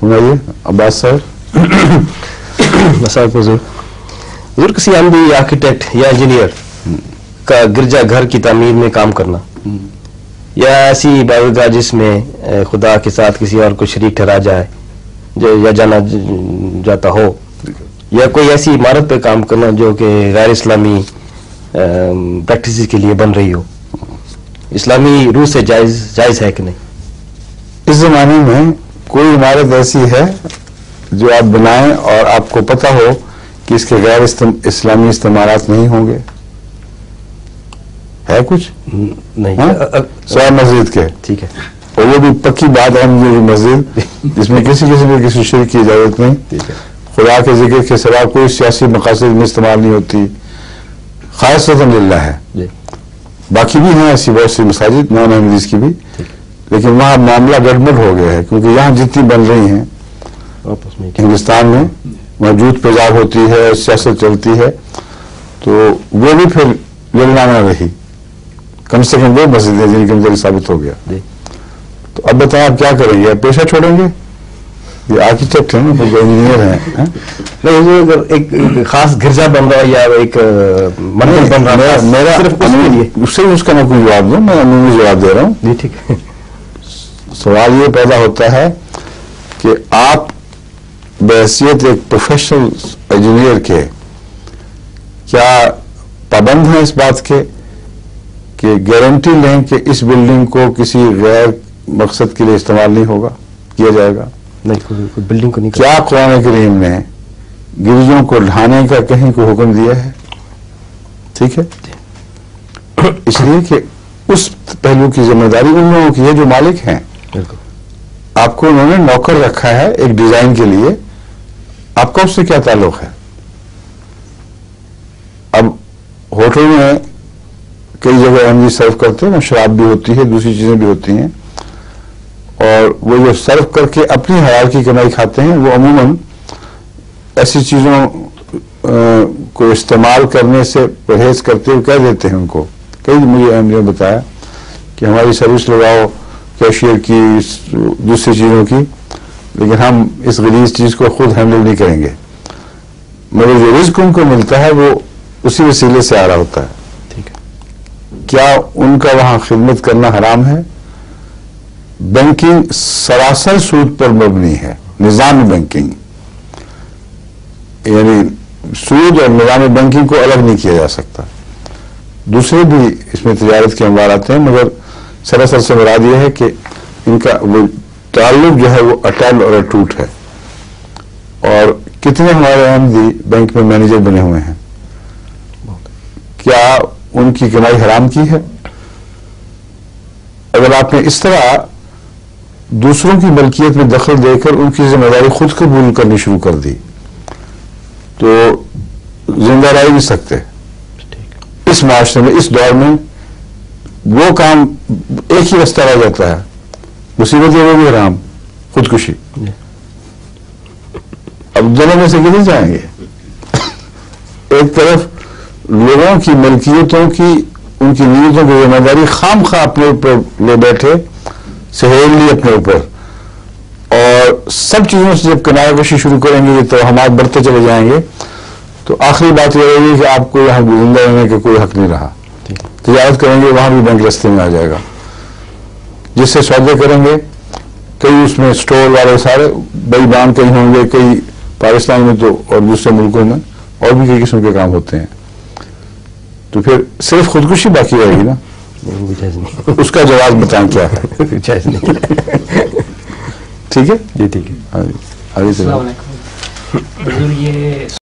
سنائیے عباس صاحب. مساک حضور. حضور کسی عملی آرکیٹیکٹ یا انجینئر کا گرجا گھر کی تعمیر میں کام کرنا یا ایسی عبادتگاہ جس میں خدا کے ساتھ کسی اور کو شریک ٹھہرا جائے یا جانا جاتا ہو, یا کوئی ایسی عمارت پہ کام کرنا جو کہ غیر اسلامی پریکٹسز کے لیے بن رہی ہو, اسلامی روح سے جائز ہے کہ نہیں؟ اس زمانے میں کوئی عمارت ایسی ہے جو آپ بنائیں اور آپ کو پتہ ہو کہ اس کے غیر اسلامی استعمالات نہیں ہوں گے؟ ہے کچھ نہیں سوائے مسجد کے. ٹھیک ہے, اور وہ بھی پکی بات ہے مسجد جس میں کسی شرک کی اجازت نہیں, خدا کے ذکر کے سوا کوئی سیاسی مقاصد میں استعمال نہیں ہوتی, خالصۃ للہ ہے. باقی بھی ہیں ایسی بہت سی مساجد نان احمدیز کی بھی, لیکن وہاں معاملہ گڑبڑ ہو گیا ہے کیونکہ یہاں جتنی بن رہی ہیں ہندوستان میں موجود تیزاب ہوتی ہے, سیاست چلتی ہے, تو وہ بھی پھر لڑنا نہ رہی. کم سے کم وہ مسجدیں جن کے اندر ثابت ہو گیا. تو اب بتائیں آپ کیا کریں گے؟ آپ پیشہ چھوڑیں گے؟ یہ آرکیٹیکٹ ہیں نا, انجینئر ہیں. نہیں, ایک خاص گرجا بن رہا یا ایک مندر بن رہا, میرا اس سے اس کا میں کوئی جواب دوں, میں عمومی جواب دے رہا ہوں. جی ٹھیک ہے. سوال یہ پیدا ہوتا ہے کہ آپ بحیثیت ایک پروفیشنل انجینئر کے کیا پابند ہیں اس بات کے کہ گارنٹی لیں کہ اس بلڈنگ کو کسی غیر مقصد کے لیے استعمال نہیں ہوگا, کیا جائے گا؟ نہیں, کوئی بلڈنگ کو نہیں. کیا قرآن کریم نے گرجوں کو ڈھانے کا کہیں کو حکم دیا ہے؟ ٹھیک ہے, اس لیے کہ اس پہلو کی ذمہ داری ان لوگوں کی ہے جو مالک ہیں. آپ کو انہوں نے نوکر رکھا ہے ایک ڈیزائن کے لیے, آپ کا اس سے کیا تعلق ہے؟ اب ہوٹل میں کئی جگہ احمدی سرو کرتے ہیں, شراب بھی ہوتی ہے, دوسری چیزیں بھی ہوتی ہیں, اور وہ جو سرو کر کے اپنی حلال کی کمائی کھاتے ہیں وہ عموماً ایسی چیزوں کو استعمال کرنے سے پرہیز کرتے ہوئے کہہ دیتے ہیں ان کو. کئی مجھے احمد نے بتایا کہ ہماری سروس لگاؤ کیشیئر کی, دوسری چیزوں کی, لیکن ہم اس غلیظ چیز کو خود ہینڈل نہیں کریں گے. مگر جو رزق ان کو ملتا ہے وہ اسی وسیلے سے آ رہا ہوتا ہے. کیا ان کا وہاں خدمت کرنا حرام ہے؟ بینکنگ سراسر سود پر مبنی ہے, نظام بینکنگ, یعنی سود اور نظام بینکنگ کو الگ نہیں کیا جا سکتا. دوسرے بھی اس میں تجارت کے اموال آتے ہیں, مگر سراسر سے مراد یہ ہے کہ ان کا وہ تعلق جو ہے وہ اٹل اور اٹوٹ ہے. اور کتنے ہمارے احمدی بینک میں مینیجر بنے ہوئے ہیں, کیا ان کی کمائی حرام کی ہے؟ اگر آپ نے اس طرح دوسروں کی ملکیت میں دخل دے کر ان کی ذمہ داری خود قبول کرنی شروع کر دی تو زندہ رہ نہیں سکتے. اس معاشرے میں, اس دور میں وہ کام ایک ہی رستہ رہ جاتا ہے, مصیبت یہ وہ بھی حرام, خودکشی. اب دونوں میں سے کدھر جائیں گے؟ ایک طرف لوگوں کی ملکیتوں کی, ان کی نیتوں کی ذمہ داری خام خواہ اپنے اوپر لے بیٹھے, سہیل لی اپنے اوپر, اور سب چیزوں سے جب کنارہ کشی شروع کریں گے یہ توہمات بڑھتے چلے جائیں گے, تو آخری بات یہ رہے گی کہ آپ کو یہاں زندہ رہنے کا کوئی حق نہیں رہا. تجارت کریں گے وہاں بھی بینک رستے میں آ جائے گا, جس سے سودے کریں گے کئی اس میں اسٹور والے سارے بئی بان کہیں ہوں گے, کئی پاکستان میں تو اور دوسرے ملکوں میں اور بھی کئی قسم کے کام ہوتے ہیں, تو پھر صرف خودکشی باقی رہے گی نا. اس کا جواب بتائیں کیا ہے؟ ٹھیک ہے, جی ٹھیک ہے. السلام علیکم.